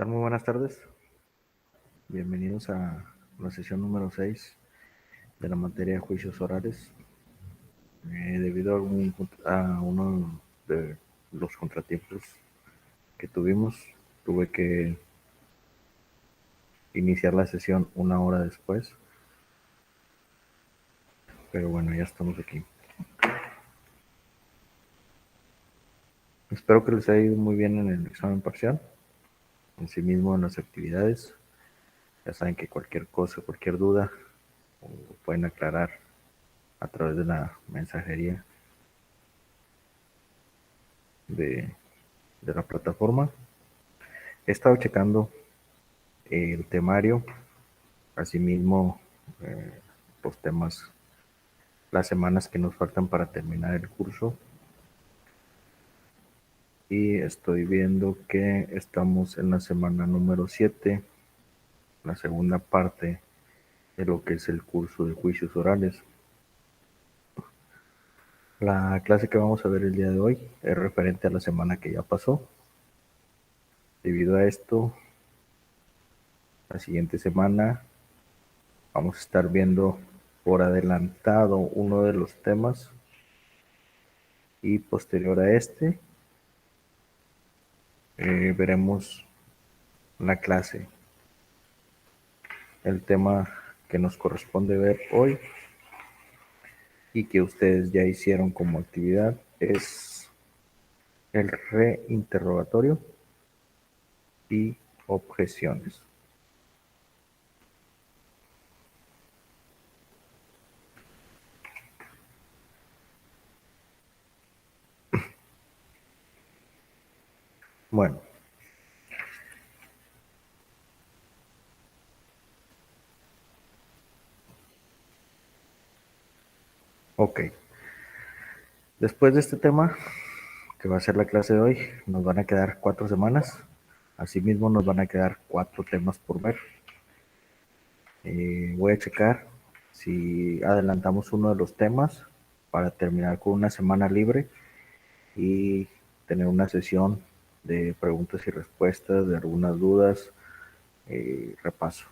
tal? Muy buenas tardes. Bienvenidos a la sesión número 6 de la materia de juicios orales. Debido a uno de los contratiempos que tuvimos, tuve que iniciar la sesión una hora después. Pero bueno, ya estamos aquí. Espero que les haya ido muy bien en el examen parcial, en sí mismo en las actividades. Ya saben que cualquier cosa, cualquier duda, pueden aclarar a través de la mensajería de, de la plataforma. He estado checando el temario, asimismo los temas, las semanas que nos faltan para terminar el curso, y estoy viendo que estamos en la semana número 7, la segunda parte de lo que es el curso de juicios orales. La clase que vamos a ver el día de hoy es referente a la semana que ya pasó. Debido a esto, la siguiente semana vamos a estar viendo por adelantado uno de los temas, y posterior a este veremos la clase. El tema que nos corresponde ver hoy y que ustedes ya hicieron como actividad es el reinterrogatorio y objeciones. Bueno, ok. Después de este tema, que va a ser la clase de hoy, nos van a quedar 4 semanas. Asimismo, nos van a quedar 4 temas por ver. Voy a checar si adelantamos uno de los temas para terminar con una semana libre y tener una sesión de preguntas y respuestas, de algunas dudas, repaso.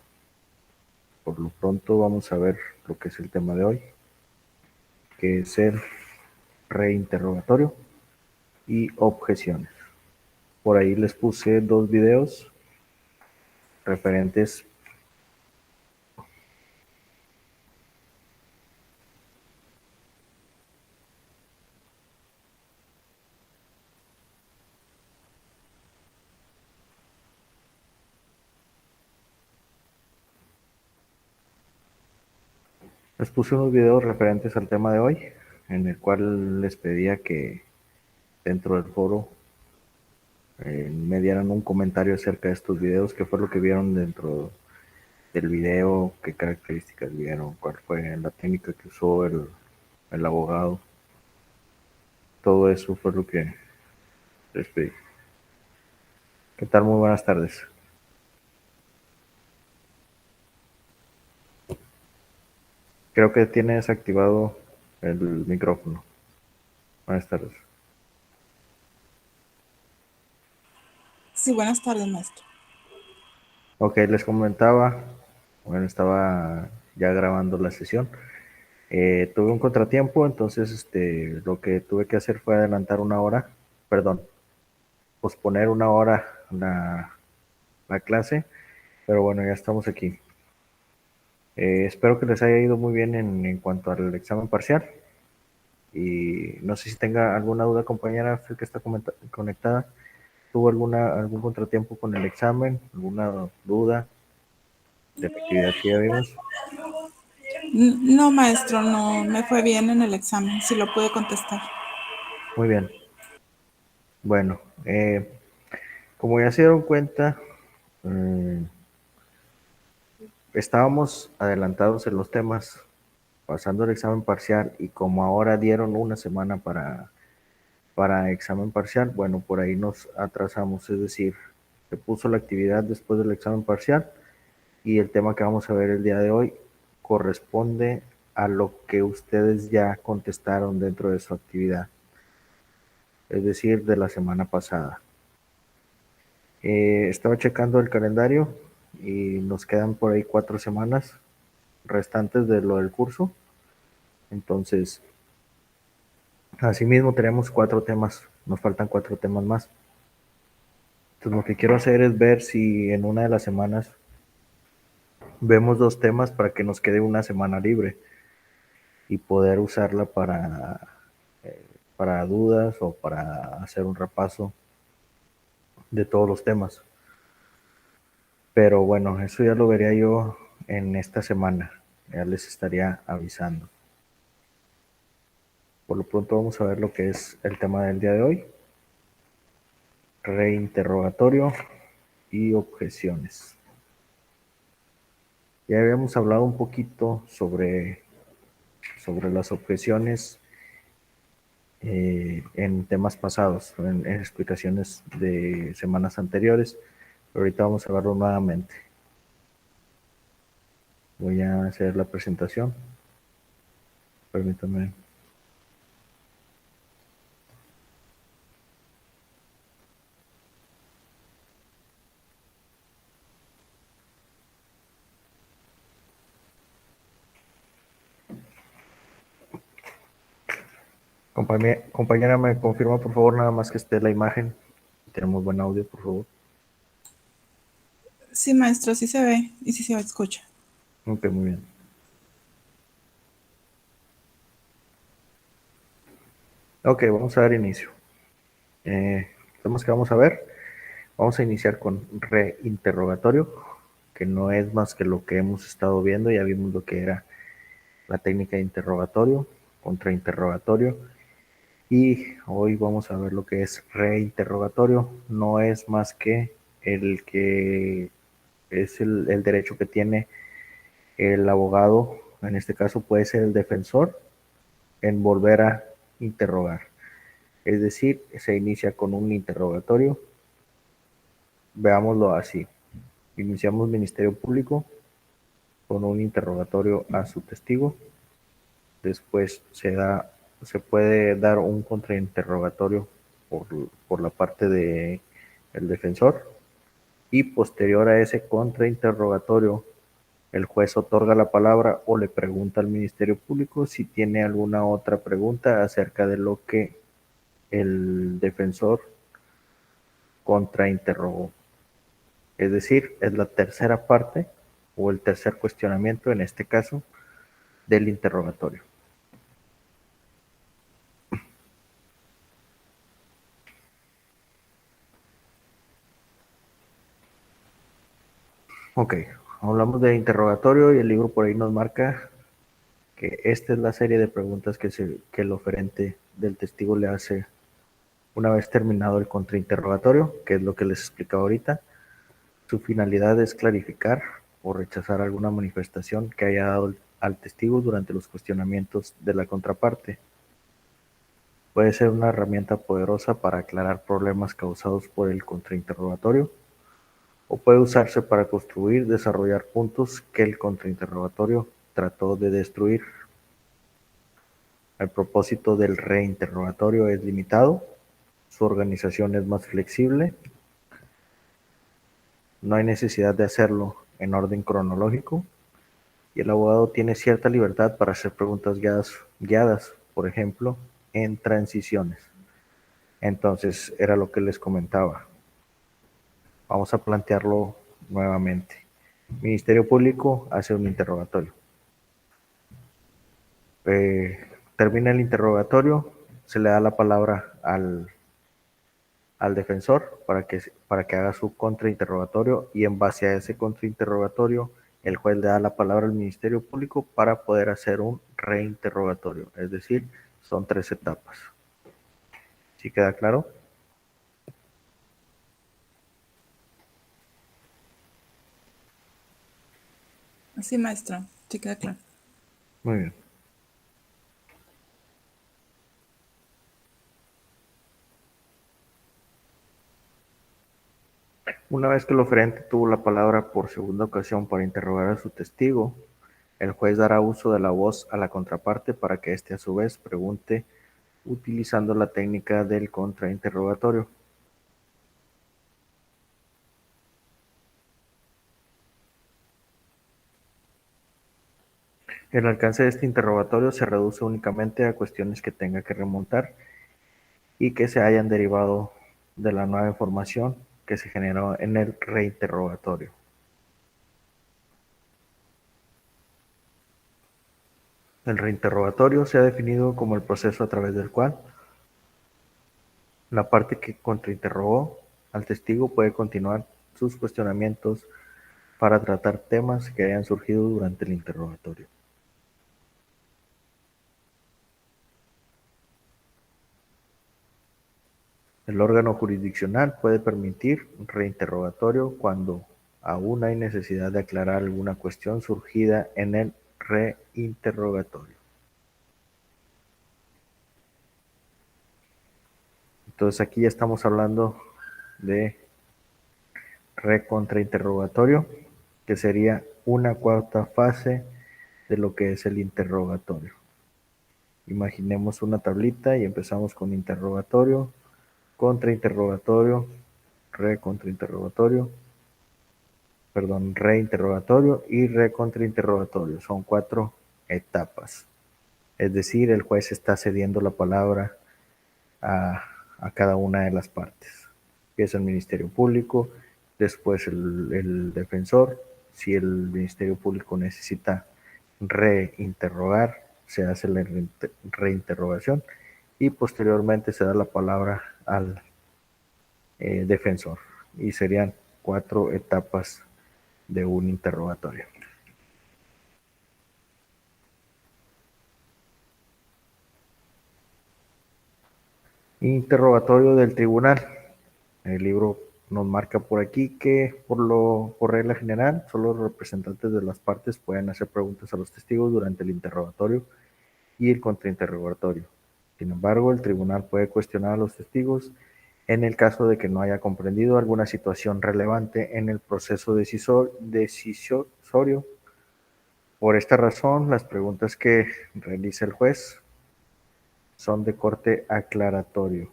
Por lo pronto vamos a ver lo que es el tema de hoy, que es el reinterrogatorio y objeciones. Por ahí les puse 2 videos referentes. Les puse unos videos referentes al tema de hoy, en el cual les pedía que dentro del foro me dieran un comentario acerca de estos videos, qué fue lo que vieron dentro del video, qué características vieron, cuál fue la técnica que usó el abogado. Todo eso fue lo que les pedí. ¿Qué tal? Muy buenas tardes. Creo que tiene desactivado el micrófono. Buenas tardes. Sí, buenas tardes, maestro. Ok, les comentaba, bueno, estaba ya grabando la sesión. Tuve un contratiempo, entonces lo que tuve que hacer fue adelantar una hora, perdón, posponer una hora la clase, pero bueno, ya estamos aquí. Espero que les haya ido muy bien en cuanto al examen parcial, y no sé si tenga alguna duda, compañera, usted que está conectada. ¿Tuvo algún contratiempo con el examen? ¿Alguna duda de la actividad que ya vimos? No, maestro, no me fue bien en el examen, sí lo pude contestar. Muy bien. Bueno, como ya se dieron cuenta, eh, estábamos adelantados en los temas, pasando el examen parcial, y como ahora dieron una semana para examen parcial, bueno, por ahí nos atrasamos, es decir, se puso la actividad después del examen parcial, y el tema que vamos a ver el día de hoy corresponde a lo que ustedes ya contestaron dentro de su actividad, es decir, de la semana pasada. Estaba checando el calendario y nos quedan por ahí 4 semanas restantes de lo del curso. Entonces, asimismo tenemos 4 temas, nos faltan 4 temas más. Entonces, lo que quiero hacer es ver si en una de las semanas vemos 2 temas para que nos quede una semana libre y poder usarla para dudas o para hacer un repaso de todos los temas. Pero bueno, eso ya lo vería yo en esta semana. Ya les estaría avisando. Por lo pronto vamos a ver lo que es el tema del día de hoy. Reinterrogatorio y objeciones. Ya habíamos hablado un poquito sobre las objeciones en temas pasados, en explicaciones de semanas anteriores. Pero ahorita vamos a verlo nuevamente. Voy a hacer la presentación. Permítanme. Compañera, me confirma por favor nada más que esté la imagen. Tenemos buen audio, por favor. Sí, maestro, sí se ve y sí se escucha. Ok, muy bien. Ok, vamos a dar inicio. Temas que vamos a ver. Vamos a iniciar con reinterrogatorio, que no es más que lo que hemos estado viendo. Ya vimos lo que era la técnica de interrogatorio, contrainterrogatorio. Y hoy vamos a ver lo que es reinterrogatorio. No es más que el derecho que tiene el abogado, en este caso puede ser el defensor, en volver a interrogar. Es decir, se inicia con un interrogatorio. Veámoslo así. Iniciamos Ministerio Público con un interrogatorio a su testigo. Después se puede dar un contrainterrogatorio por la parte del defensor. Y posterior a ese contrainterrogatorio, el juez otorga la palabra o le pregunta al Ministerio Público si tiene alguna otra pregunta acerca de lo que el defensor contrainterrogó. Es decir, es la tercera parte o el tercer cuestionamiento, en este caso, del interrogatorio. Ok, hablamos de interrogatorio y el libro por ahí nos marca que esta es la serie de preguntas que el oferente del testigo le hace una vez terminado el contrainterrogatorio, que es lo que les explicaba ahorita. Su finalidad es clarificar o rechazar alguna manifestación que haya dado al testigo durante los cuestionamientos de la contraparte. Puede ser una herramienta poderosa para aclarar problemas causados por el contrainterrogatorio o puede usarse para construir, desarrollar puntos que el contrainterrogatorio trató de destruir. El propósito del reinterrogatorio es limitado, su organización es más flexible, no hay necesidad de hacerlo en orden cronológico y el abogado tiene cierta libertad para hacer preguntas guiadas, por ejemplo, en transiciones. Entonces, era lo que les comentaba. Vamos a plantearlo nuevamente. Ministerio Público hace un interrogatorio. Termina el interrogatorio, se le da la palabra al defensor para que haga su contrainterrogatorio y en base a ese contrainterrogatorio el juez le da la palabra al Ministerio Público para poder hacer un reinterrogatorio. Es decir, son 3 etapas. ¿Sí queda claro? Sí, maestro, sí queda claro. Muy bien. Una vez que el oferente tuvo la palabra por segunda ocasión para interrogar a su testigo, el juez dará uso de la voz a la contraparte para que éste a su vez pregunte utilizando la técnica del contrainterrogatorio. El alcance de este interrogatorio se reduce únicamente a cuestiones que tenga que remontar y que se hayan derivado de la nueva información que se generó en el reinterrogatorio. El reinterrogatorio se ha definido como el proceso a través del cual la parte que contrainterrogó al testigo puede continuar sus cuestionamientos para tratar temas que hayan surgido durante el interrogatorio. El órgano jurisdiccional puede permitir reinterrogatorio cuando aún hay necesidad de aclarar alguna cuestión surgida en el reinterrogatorio. Entonces aquí ya estamos hablando de recontrainterrogatorio, que sería una cuarta fase de lo que es el interrogatorio. Imaginemos una tablita y empezamos con interrogatorio, contrainterrogatorio, recontrainterrogatorio, perdón, reinterrogatorio y recontrainterrogatorio. Son 4 etapas. Es decir, el juez está cediendo la palabra a, a cada una de las partes. Empieza el Ministerio Público, después el defensor. Si el Ministerio Público necesita reinterrogar, se hace la reinterrogación y posteriormente se da la palabra al defensor. Y serían 4 etapas de un interrogatorio. Interrogatorio del tribunal. El libro nos marca por aquí que por regla general solo los representantes de las partes pueden hacer preguntas a los testigos durante el interrogatorio y el contrainterrogatorio. Sin embargo, el tribunal puede cuestionar a los testigos en el caso de que no haya comprendido alguna situación relevante en el proceso decisorio. Por esta razón, las preguntas que realiza el juez son de corte aclaratorio.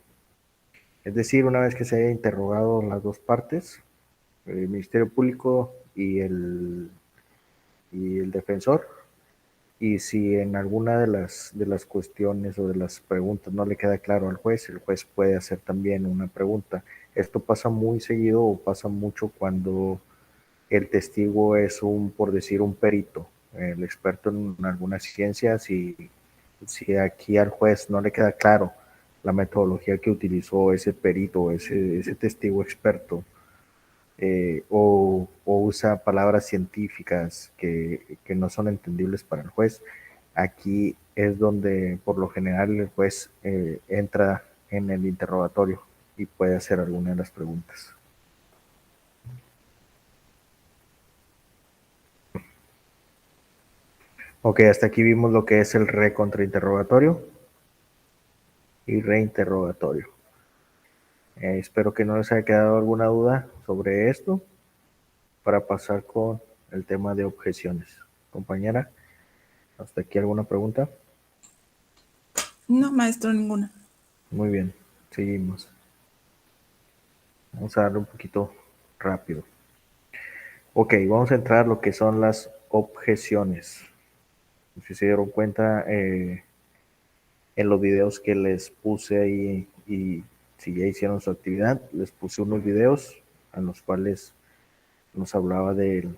Es decir, una vez que se haya interrogado las dos partes, el Ministerio Público y el defensor, y si en alguna de las cuestiones o de las preguntas no le queda claro al juez, el juez puede hacer también una pregunta. Esto pasa muy seguido o pasa mucho cuando el testigo es por decir, un perito, el experto en algunas ciencias, y si aquí al juez no le queda claro la metodología que utilizó ese perito, ese testigo experto, o usa palabras científicas que no son entendibles para el juez, aquí es donde por lo general el juez entra en el interrogatorio y puede hacer alguna de las preguntas. Ok, hasta aquí vimos lo que es el recontrainterrogatorio y reinterrogatorio. Espero que no les haya quedado alguna duda sobre esto para pasar con el tema de objeciones. Compañera, ¿hasta aquí alguna pregunta? No, maestro, ninguna. Muy bien, seguimos. Vamos a darle un poquito rápido. Ok, vamos a entrar a lo que son las objeciones. Si se dieron cuenta, en los videos que les puse ahí, y si ya hicieron su actividad, les puse unos videos en los cuales nos hablaba del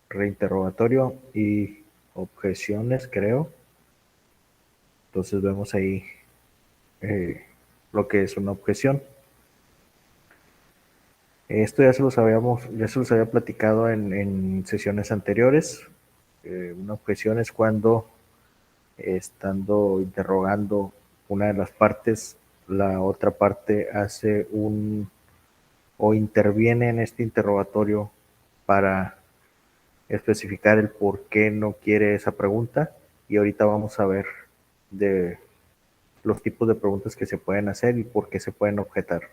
reinterrogatorio y objeciones, creo. Entonces vemos ahí lo que es una objeción. Esto ya se los había platicado en sesiones anteriores. Una objeción es cuando, estando interrogando una de las partes, la otra parte hace o interviene en este interrogatorio para especificar el por qué no quiere esa pregunta. Y ahorita vamos a ver de los tipos de preguntas que se pueden hacer y por qué se pueden objetar.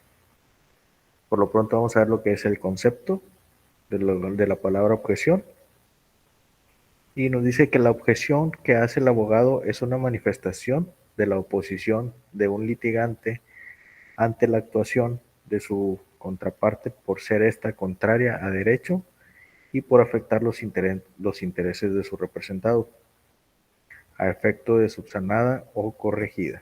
Por lo pronto vamos a ver lo que es el concepto de la palabra objeción. Y nos dice que la objeción que hace el abogado es una manifestación de la oposición de un litigante ante la actuación de su contraparte por ser esta contraria a derecho y por afectar los intereses de su representado. a efecto de subsanada o corregida.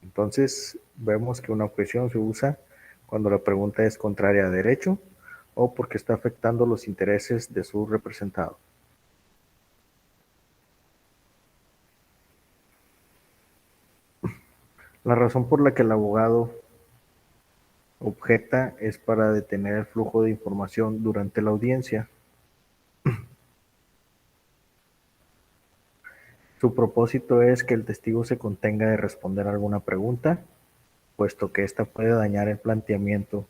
Entonces, vemos que una objeción se usa cuando la pregunta es contraria a derecho o porque está afectando los intereses de su representado. La razón por la que el abogado objeta es para detener el flujo de información durante la audiencia. Su propósito es que el testigo se contenga de responder alguna pregunta, puesto que ésta puede dañar el planteamiento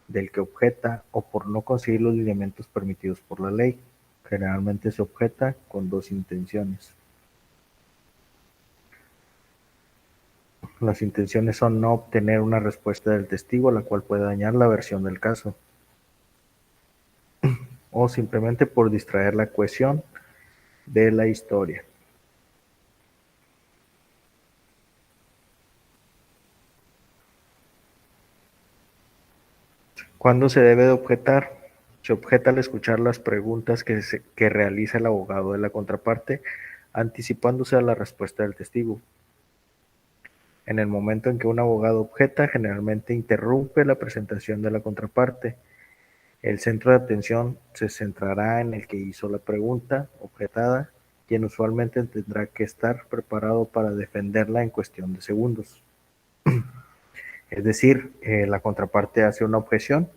del que objeta o por no conseguir los lineamientos permitidos por la ley. Generalmente se objeta con dos intenciones. Las intenciones son no obtener una respuesta del testigo, la cual puede dañar la versión del caso, o simplemente por distraer la cohesión de la historia. ¿Cuándo se debe de objetar? Se objeta al escuchar las preguntas que realiza el abogado de la contraparte, anticipándose a la respuesta del testigo. En el momento en que un abogado objeta, generalmente interrumpe la presentación de la contraparte. El centro de atención se centrará en el que hizo la pregunta objetada, quien usualmente tendrá que estar preparado para defenderla en cuestión de segundos. Es decir, la contraparte hace una objeción.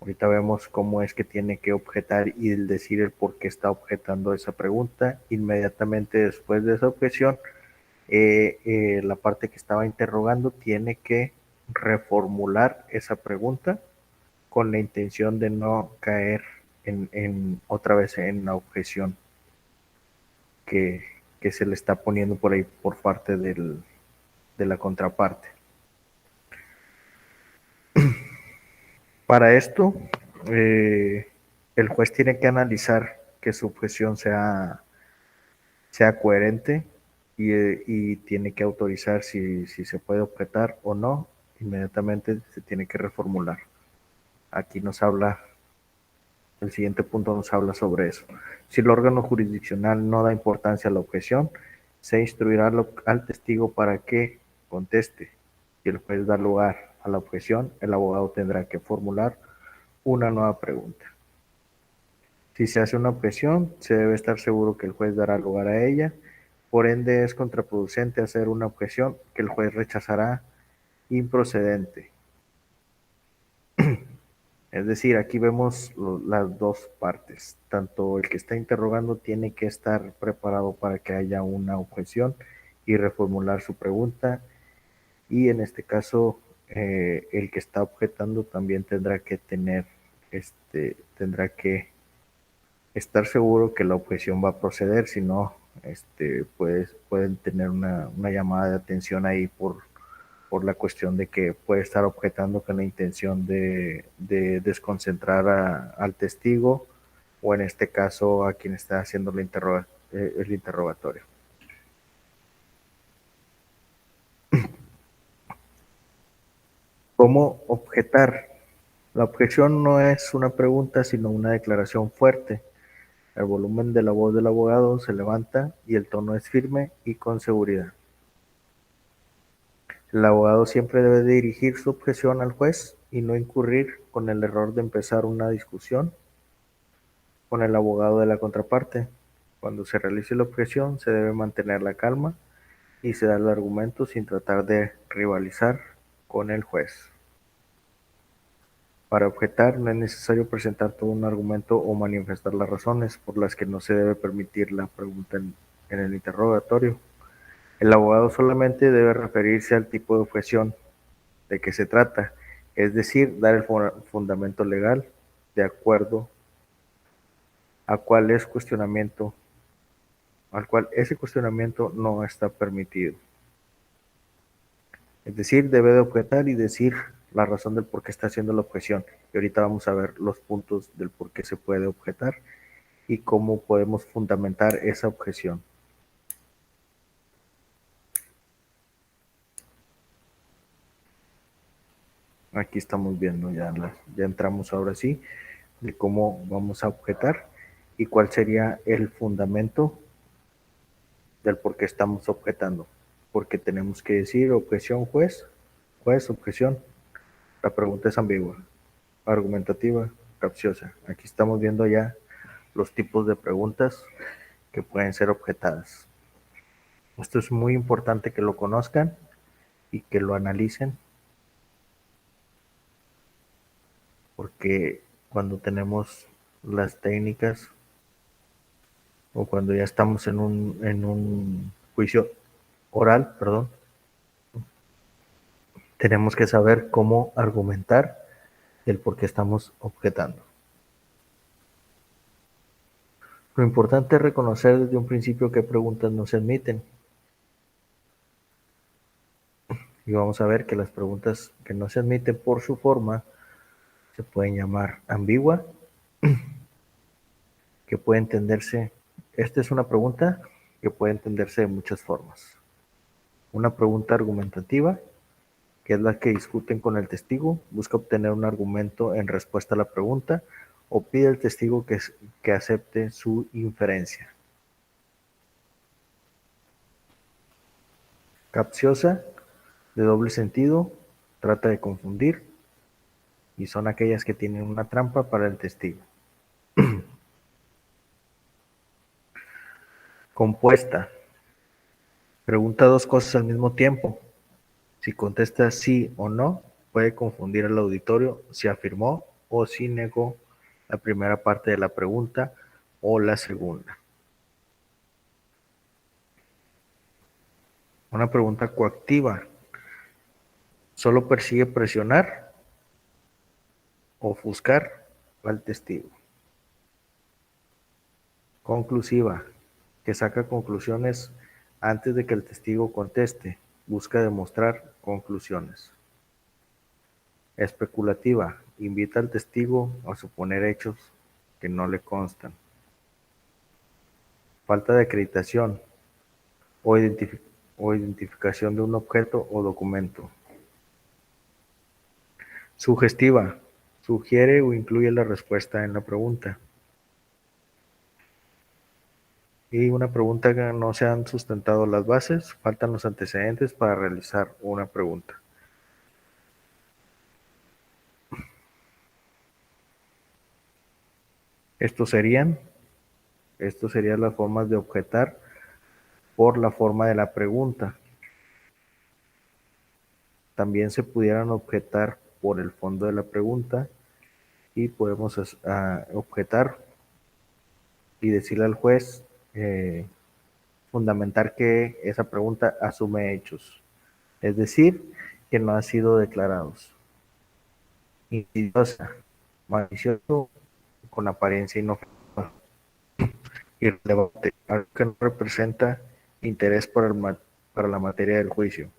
Ahorita vemos cómo es que tiene que objetar y decir el por qué está objetando esa pregunta. Inmediatamente después de esa objeción, la parte que estaba interrogando tiene que reformular esa pregunta con la intención de no caer otra vez en la objeción que, que se le está poniendo por ahí por parte de la contraparte. Para esto, el juez tiene que analizar que su objeción sea coherente y tiene que autorizar si se puede objetar o no. Inmediatamente se tiene que reformular. Aquí nos habla, el siguiente punto nos habla sobre eso. Si el órgano jurisdiccional no da importancia a la objeción, se instruirá al testigo para que conteste. Si el juez da lugar a la objeción, el abogado tendrá que formular una nueva pregunta. Si se hace una objeción, se debe estar seguro que el juez dará lugar a ella. Por ende, es contraproducente hacer una objeción que el juez rechazará improcedente. Es decir, aquí vemos las dos partes. Tanto el que está interrogando tiene que estar preparado para que haya una objeción y reformular su pregunta. Y en este caso, el que está objetando también tendrá que tendrá que estar seguro que la objeción va a proceder, si no, pueden tener una llamada de atención ahí por la cuestión de que puede estar objetando con la intención de desconcentrar al testigo o en este caso a quien está haciendo el interrogatorio. ¿Cómo objetar? La objeción no es una pregunta, sino una declaración fuerte. El volumen de la voz del abogado se levanta y el tono es firme y con seguridad. El abogado siempre debe dirigir su objeción al juez y no incurrir con el error de empezar una discusión con el abogado de la contraparte. Cuando se realice la objeción, se debe mantener la calma y se da el argumento sin tratar de rivalizar con el juez. Para objetar no es necesario presentar todo un argumento o manifestar las razones por las que no se debe permitir la pregunta en el interrogatorio. El abogado solamente debe referirse al tipo de objeción de que se trata, es decir, dar el fundamento legal de acuerdo a cuál es cuestionamiento, al cual ese cuestionamiento no está permitido. Es decir, debe de objetar y decir la razón del por qué está haciendo la objeción. Y ahorita vamos a ver los puntos del por qué se puede objetar y cómo podemos fundamentar esa objeción. Aquí estamos viendo ya entramos ahora sí de cómo vamos a objetar. y cuál sería el fundamento del por qué estamos objetando. Porque tenemos que decir objeción juez, juez, objeción. La pregunta es ambigua, argumentativa, capciosa. Aquí estamos viendo ya los tipos de preguntas que pueden ser objetadas. Esto es muy importante que lo conozcan y que lo analicen, porque cuando tenemos las técnicas o cuando ya estamos en un juicio oral, perdón, tenemos que saber cómo argumentar el por qué estamos objetando. Lo importante es reconocer desde un principio qué preguntas no se admiten. Y vamos a ver que las preguntas que no se admiten por su forma se pueden llamar ambigua, que puede entenderse, esta es una pregunta que puede entenderse de muchas formas. Una pregunta argumentativa, que es la que discuten con el testigo, busca obtener un argumento en respuesta a la pregunta o pide al testigo que acepte su inferencia. Capciosa, de doble sentido, trata de confundir y son aquellas que tienen una trampa para el testigo. Compuesta, pregunta dos cosas al mismo tiempo. Si contesta sí o no, puede confundir al auditorio si afirmó o si negó la primera parte de la pregunta o la segunda. Una pregunta coactiva solo persigue presionar o ofuscar al testigo. Conclusiva, que saca conclusiones antes de que el testigo conteste, busca demostrar conclusiones. Especulativa, invita al testigo a suponer hechos que no le constan. Falta de acreditación o identificación de un objeto o documento. Sugestiva, sugiere o incluye la respuesta en la pregunta. Y una pregunta que no se han sustentado las bases, faltan los antecedentes para realizar una pregunta. Estos serían las formas de objetar por la forma de la pregunta. También se pudieran objetar por el fondo de la pregunta y podemos objetar y decirle al juez, fundamentar que esa pregunta asume hechos, es decir, que no han sido declarados. Insidiosa, malicioso, con apariencia inofensiva, irrelevante, algo que no representa interés para la materia del juicio.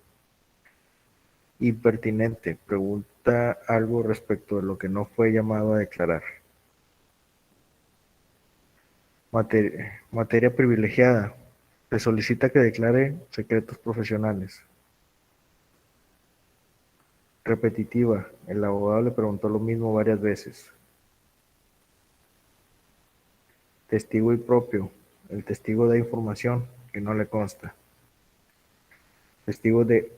Impertinente, pregunta algo respecto de lo que no fue llamado a declarar. Materia privilegiada, se solicita que declare secretos profesionales. Repetitiva, el abogado le preguntó lo mismo varias veces. Testigo impropio, el testigo da información que no le consta. Testigo de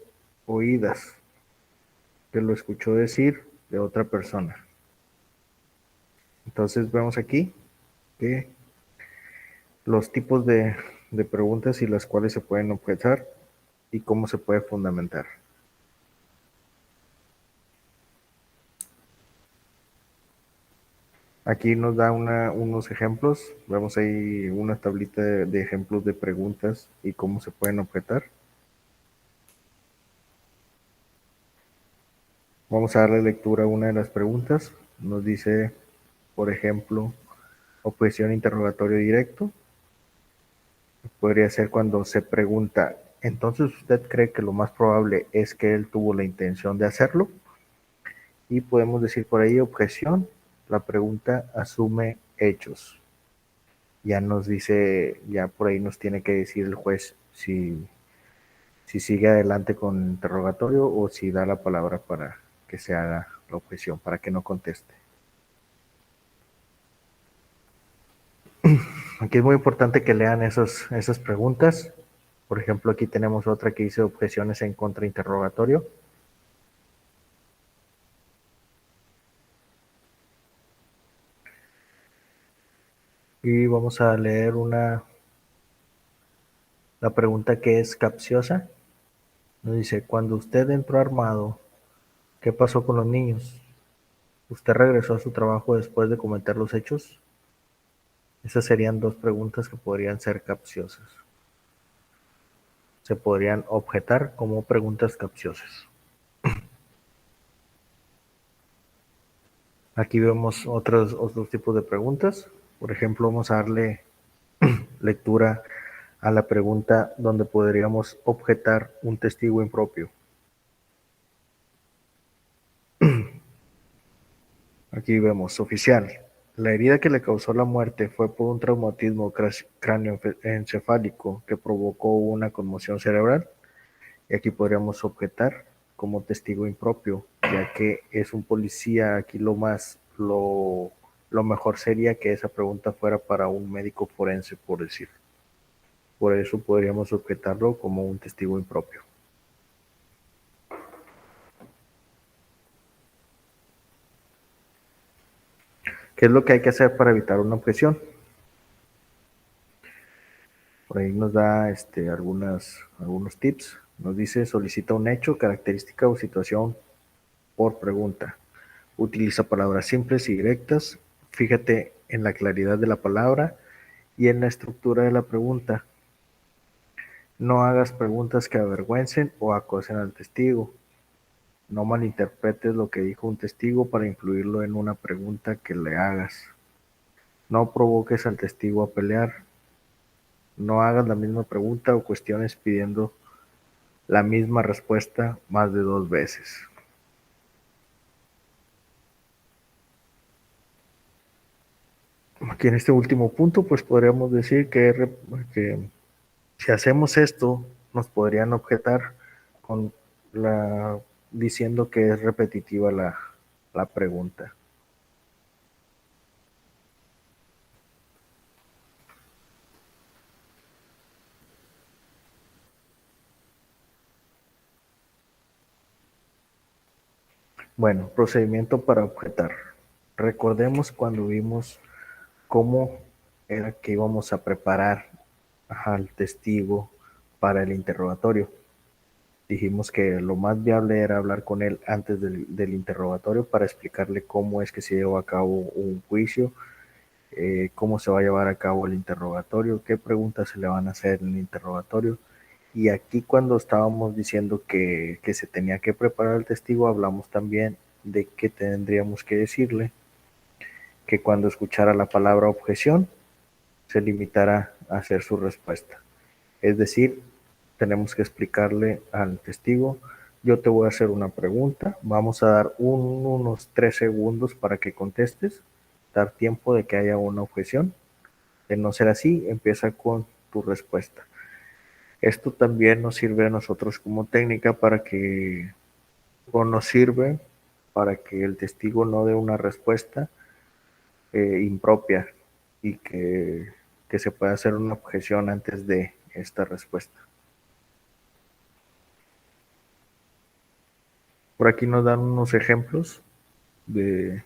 oídas, que lo escuchó decir de otra persona. Entonces vemos aquí que los tipos de preguntas y las cuales se pueden objetar y cómo se puede fundamentar. Aquí nos da unos ejemplos, vemos ahí una tablita de ejemplos de preguntas y cómo se pueden objetar. Vamos a darle lectura a una de las preguntas. Nos dice, por ejemplo, objeción interrogatorio directo. Podría ser cuando se pregunta, entonces usted cree que lo más probable es que él tuvo la intención de hacerlo. Y podemos decir por ahí objeción, la pregunta asume hechos. Ya nos dice, ya por ahí nos tiene que decir el juez si sigue adelante con el interrogatorio o si da la palabra para que se haga la objeción, para que no conteste. Aquí es muy importante que lean esas preguntas. Por ejemplo, aquí tenemos otra que dice objeciones en contrainterrogatorio. Y vamos a leer la pregunta que es capciosa. Nos dice, cuando usted entró armado, ¿qué pasó con los niños? ¿Usted regresó a su trabajo después de cometer los hechos? Esas serían dos preguntas que podrían ser capciosas. Se podrían objetar como preguntas capciosas. Aquí vemos otros tipos de preguntas. Por ejemplo, vamos a darle lectura a la pregunta donde podríamos objetar un testigo impropio. Aquí vemos, oficial. La herida que le causó la muerte fue por un traumatismo cráneoencefálico que provocó una conmoción cerebral. Y aquí podríamos objetar como testigo impropio, ya que es un policía. Aquí lo mejor sería que esa pregunta fuera para un médico forense, por decir. Por eso podríamos objetarlo como un testigo impropio. ¿Qué es lo que hay que hacer para evitar una objeción? Por ahí nos da algunos tips. Nos dice, solicita un hecho, característica o situación por pregunta. Utiliza palabras simples y directas. Fíjate en la claridad de la palabra y en la estructura de la pregunta. No hagas preguntas que avergüencen o acosen al testigo. No malinterpretes lo que dijo un testigo para incluirlo en una pregunta que le hagas. No provoques al testigo a pelear. No hagas la misma pregunta o cuestiones pidiendo la misma respuesta más de 2 veces. Aquí en este último punto, pues podríamos decir que si hacemos esto, nos podrían objetar con la, diciendo que es repetitiva la pregunta. Bueno, procedimiento para objetar. Recordemos cuando vimos cómo era que íbamos a preparar al testigo para el interrogatorio. Dijimos que lo más viable era hablar con él antes del interrogatorio para explicarle cómo es que se lleva a cabo un juicio, cómo se va a llevar a cabo el interrogatorio, qué preguntas se le van a hacer en el interrogatorio. Y aquí cuando estábamos diciendo que se tenía que preparar el testigo, hablamos también de que tendríamos que decirle que cuando escuchara la palabra objeción, se limitara a hacer su respuesta. Es decir, tenemos que explicarle al testigo, yo te voy a hacer una pregunta, vamos a dar unos 3 segundos para que contestes, dar tiempo de que haya una objeción. De no ser así, empieza con tu respuesta. Esto también nos sirve a nosotros como técnica o nos sirve para que el testigo no dé una respuesta impropia y que se pueda hacer una objeción antes de esta respuesta. Por aquí nos dan unos ejemplos de,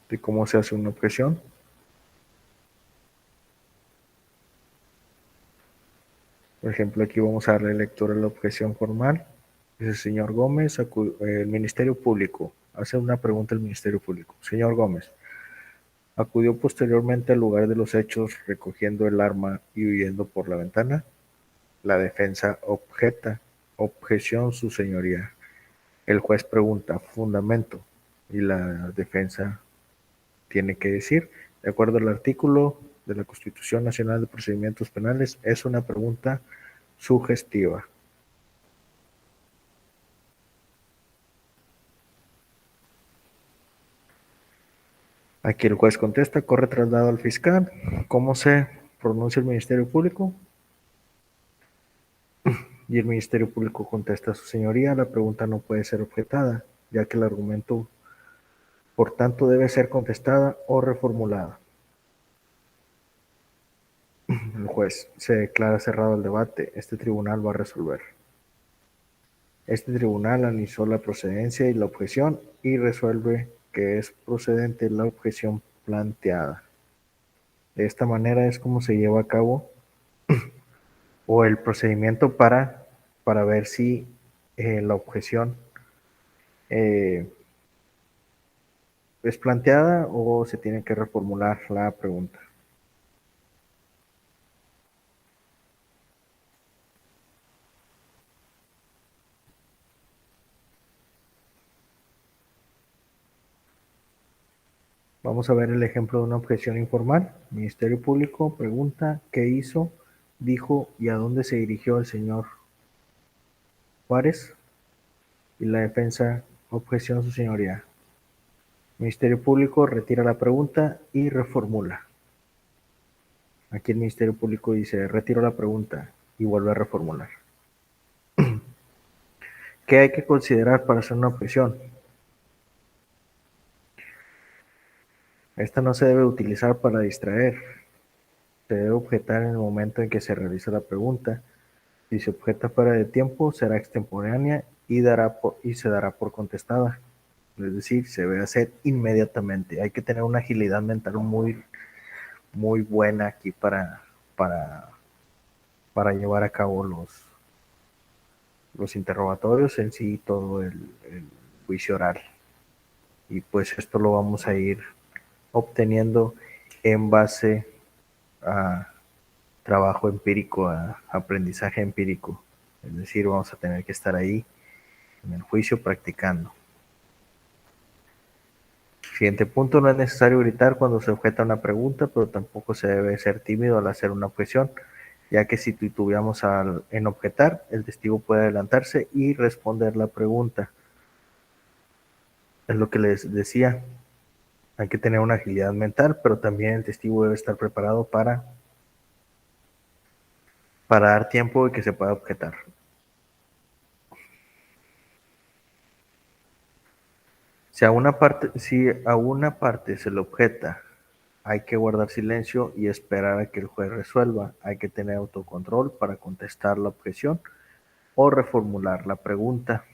de cómo se hace una objeción. Por ejemplo, aquí vamos a darle lectura a la objeción formal. Dice, señor Gómez, el Ministerio Público. Hace una pregunta al Ministerio Público. Señor Gómez, acudió posteriormente al lugar de los hechos recogiendo el arma y huyendo por la ventana. La defensa objeta. Objeción, su señoría. El juez pregunta, fundamento. Y la defensa tiene que decir, de acuerdo al artículo de la Constitución Nacional de Procedimientos Penales, es una pregunta sugestiva. Aquí el juez contesta, corre traslado al fiscal. ¿Cómo se pronuncia el Ministerio Público? Y el Ministerio Público contesta, su señoría, la pregunta no puede ser objetada, ya que el argumento, por tanto, debe ser contestada o reformulada. El juez: se declara cerrado el debate. Este tribunal va a resolver. Este tribunal analizó la procedencia y la objeción y resuelve que es procedente la objeción planteada. De esta manera es como se lleva a cabo o el procedimiento para ver si la objeción eh, es planteada o se tiene que reformular la pregunta. Vamos a ver el ejemplo de una objeción informal. Ministerio Público pregunta: ¿qué hizo, dijo y a dónde se dirigió el señor Juárez? Y la defensa: objeción, su señoría. Ministerio Público retira la pregunta y reformula. Aquí el Ministerio Público dice: retiro la pregunta y vuelve a reformular. ¿Qué hay que considerar para hacer una objeción? Esta no se debe utilizar para distraer. Se debe objetar en el momento en que se realiza la pregunta. Si se objeta fuera de tiempo, será extemporánea y se dará por contestada. Es decir, se debe hacer inmediatamente. Hay que tener una agilidad mental muy, muy buena aquí para, para llevar a cabo los interrogatorios en sí, todo el juicio oral. Y pues esto lo vamos a ir obteniendo en base a trabajo empírico, a aprendizaje empírico. Es decir, vamos a tener que estar ahí en el juicio practicando. Siguiente punto: no es necesario gritar cuando se objeta una pregunta, pero tampoco se debe ser tímido al hacer una objeción, ya que si titubeamos en objetar, el testigo puede adelantarse y responder la pregunta. Es lo que les decía, hay que tener una agilidad mental, pero también el testigo debe estar preparado para dar tiempo de que se pueda objetar. Si a una parte se le objeta, hay que guardar silencio y esperar a que el juez resuelva. Hay que tener autocontrol para contestar la objeción o reformular la pregunta.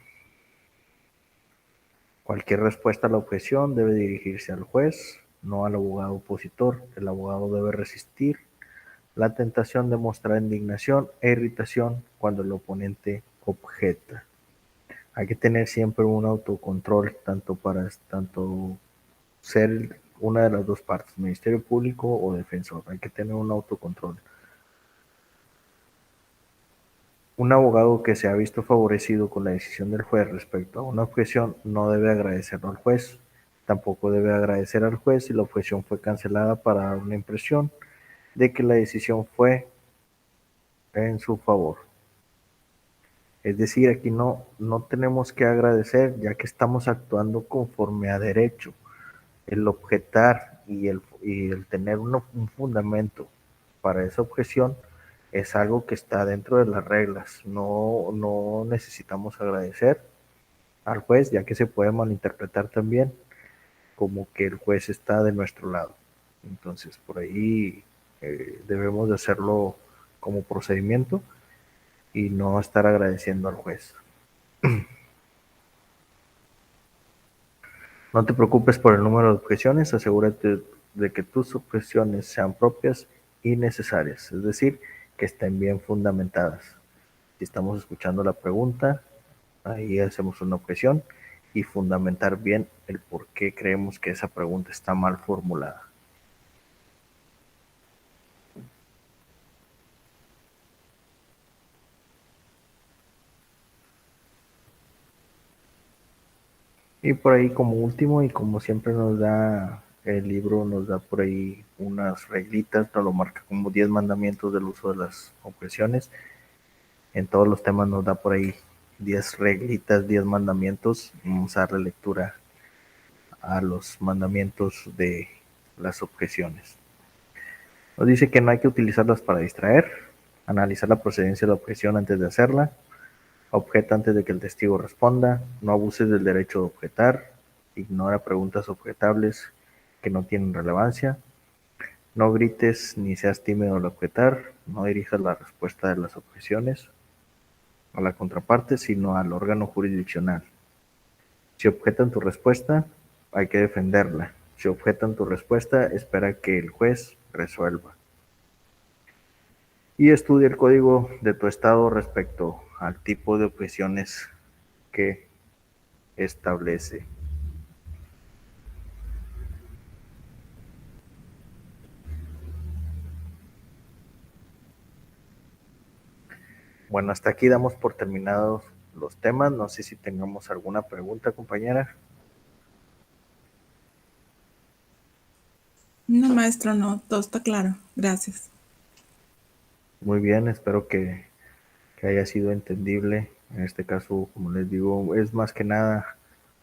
Cualquier respuesta a la objeción debe dirigirse al juez, no al abogado opositor. El abogado debe resistir la tentación de mostrar indignación e irritación cuando el oponente objeta. Hay que tener siempre un autocontrol, tanto ser una de las dos partes, Ministerio Público o defensor. Hay que tener un autocontrol. Un abogado que se ha visto favorecido con la decisión del juez respecto a una objeción no debe agradecerlo al juez. Tampoco debe agradecer al juez si la objeción fue cancelada para dar una impresión de que la decisión fue en su favor. Es decir, aquí no tenemos que agradecer, ya que estamos actuando conforme a derecho. El objetar y el tener un fundamento para esa objeción es algo que está dentro de las reglas. No necesitamos agradecer al juez, ya que se puede malinterpretar también como que el juez está de nuestro lado. Entonces, por ahí debemos de hacerlo como procedimiento y no estar agradeciendo al juez. No te preocupes por el número de objeciones, asegúrate de que tus objeciones sean propias y necesarias, es decir, que estén bien fundamentadas. Si estamos escuchando la pregunta, ahí hacemos una objeción y fundamentar bien el por qué creemos que esa pregunta está mal formulada. Y por ahí, como último, y como siempre nos da el libro, nos da por ahí unas reglitas, nos lo marca como 10 mandamientos del uso de las objeciones. En todos los temas nos da por ahí 10 reglitas, 10 mandamientos. Vamos a darle lectura a los mandamientos de las objeciones. Nos dice que no hay que utilizarlas para distraer, analizar la procedencia de la objeción antes de hacerla, objeta antes de que el testigo responda, no abuses del derecho de objetar, ignora preguntas objetables que no tienen relevancia, No grites ni seas tímido al objetar, no dirijas la respuesta de las objeciones a la contraparte, sino al órgano jurisdiccional. Si objetan tu respuesta, hay que defenderla. Si objetan tu respuesta, espera que el juez resuelva. Y estudia el código de tu estado respecto al tipo de objeciones que establece. Bueno, hasta aquí damos por terminados los temas. No sé si tengamos alguna pregunta, compañera. No, maestro, no, todo está claro. Gracias. Muy bien, espero que haya sido entendible. En este caso, como les digo, es más que nada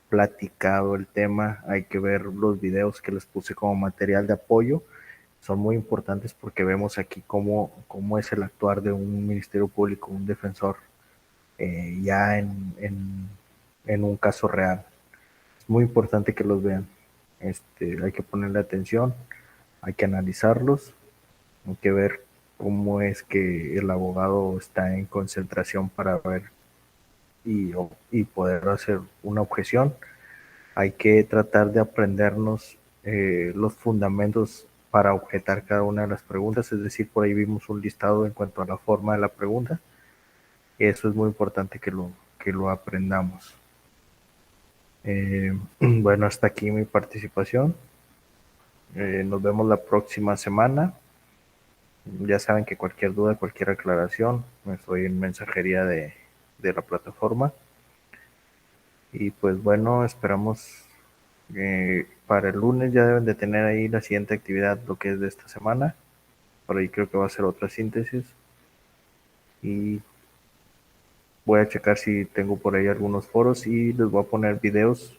platicado el tema. Hay que ver los videos que les puse como material de apoyo. Son muy importantes porque vemos aquí cómo es el actuar de un ministerio público, un defensor, ya en un caso real. Es muy importante que los vean. Hay que ponerle atención, hay que analizarlos, hay que ver cómo es que el abogado está en concentración para ver y poder hacer una objeción. Hay que tratar de aprendernos los fundamentos para objetar cada una de las preguntas, es decir, por ahí vimos un listado en cuanto a la forma de la pregunta. Eso es muy importante que lo aprendamos. Bueno, hasta aquí mi participación. Nos vemos la próxima semana. Ya saben que cualquier duda, cualquier aclaración, estoy en mensajería de la plataforma. Y pues bueno, esperamos para el lunes ya deben de tener ahí la siguiente actividad, lo que es de esta semana. Por ahí creo que va a ser otra síntesis. Y voy a checar si tengo por ahí algunos foros y les voy a poner videos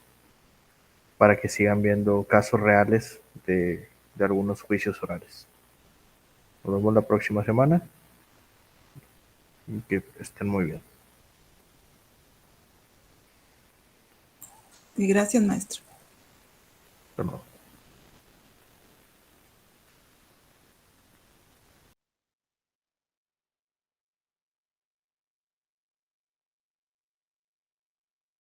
para que sigan viendo casos reales de algunos juicios orales. Nos vemos la próxima semana y que estén muy bien. Y gracias, maestro. Hasta luego.